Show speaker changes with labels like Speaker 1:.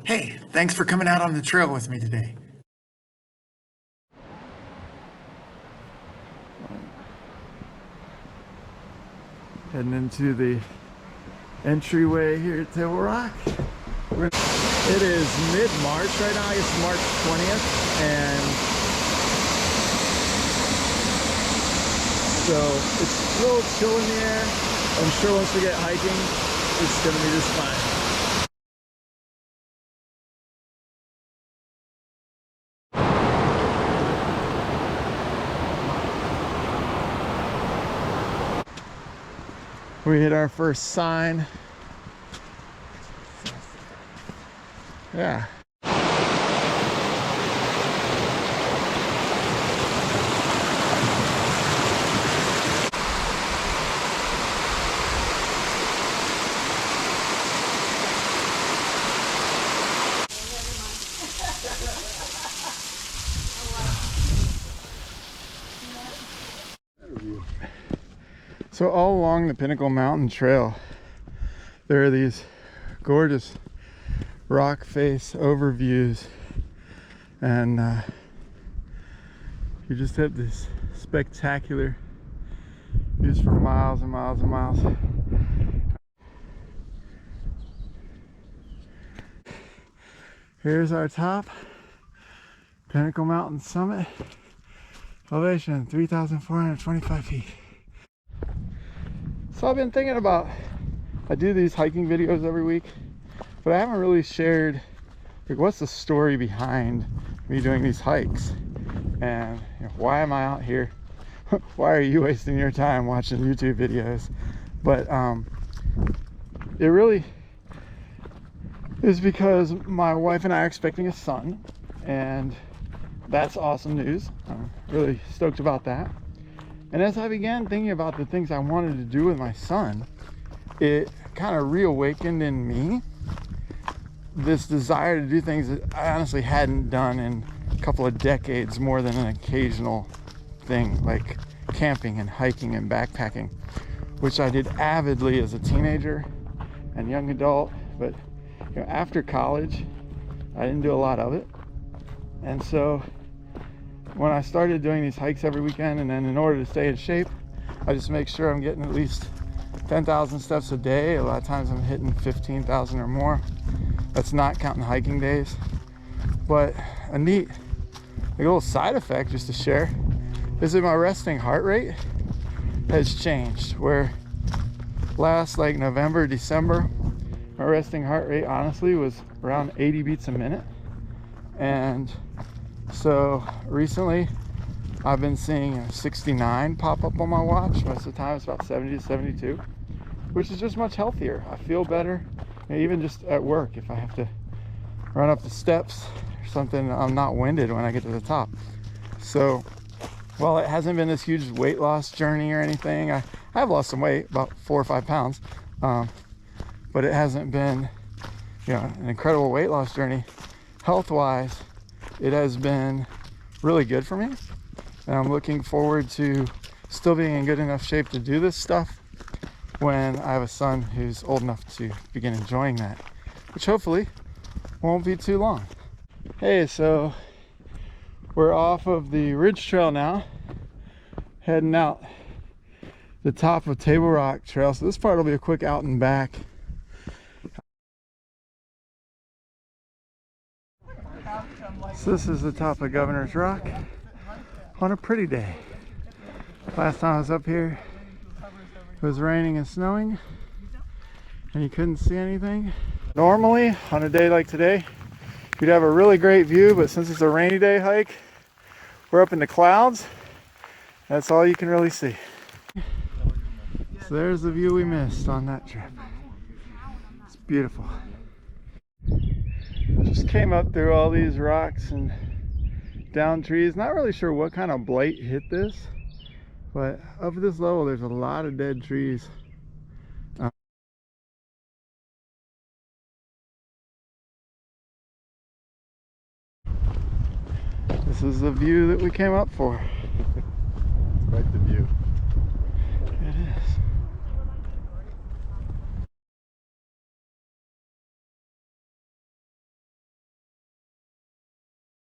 Speaker 1: Hey, thanks for coming out on the trail with me today.
Speaker 2: Heading into the entryway here at Table Rock. It is mid-March right now. It's March 20th, and so it's a little chill in the air. I'm sure once we get hiking, it's gonna be just fine. We hit our first sign. Yeah. So all along the Pinnacle Mountain Trail, there are these gorgeous rock face overviews, and you just have this spectacular views for miles and miles and miles. Here's our top, Pinnacle Mountain Summit, elevation 3,425 feet. So I've been thinking about, I do these hiking videos every week, but I haven't really shared like what's the story behind me doing these hikes, and why am I out here? Why are you wasting your time watching YouTube videos? But it really is because my wife and I are expecting a son, and that's awesome news. I'm really stoked about that. And as I began thinking about the things I wanted to do with my son, it kind of reawakened in me this desire to do things that I honestly hadn't done in a couple of decades, more than an occasional thing like camping and hiking and backpacking, which I did avidly as a teenager and young adult. But after college, I didn't do a lot of it. And so when I started doing these hikes every weekend, and then in order to stay in shape, I just make sure I'm getting at least 10,000 steps a day. A lot of times I'm hitting 15,000 or more. That's not counting hiking days. But a neat little side effect just to share is that my resting heart rate has changed, where last like November, December, my resting heart rate honestly was around 80 beats a minute. And so recently I've been seeing 69 pop up on my watch. Most of the time it's about 70 to 72, which is just much healthier. I feel better, even just at work. If I have to run up the steps or something, I'm not winded when I get to the top. So while it hasn't been this huge weight loss journey or anything, I have lost some weight, about 4 or 5 pounds, but it hasn't been an incredible weight loss journey. Health wise, it has been really good for me, and I'm looking forward to still being in good enough shape to do this stuff when I have a son who's old enough to begin enjoying that, which hopefully won't be too long. Hey, so we're off of the Ridge Trail now, heading out the top of Table Rock Trail. So this part will be a quick out and back. So this is the top of Governor's Rock on a pretty day. Last time I was up here, it was raining and snowing, and you couldn't see anything. Normally, on a day like today, you'd have a really great view, but since it's a rainy day hike, we're up in the clouds. That's all you can really see. So there's the view we missed on that trip. It's beautiful. Just came up through all these rocks and down trees. Not really sure what kind of blight hit this, but up at this level there's a lot of dead trees. This is the view that we came up for.
Speaker 3: It's quite the view.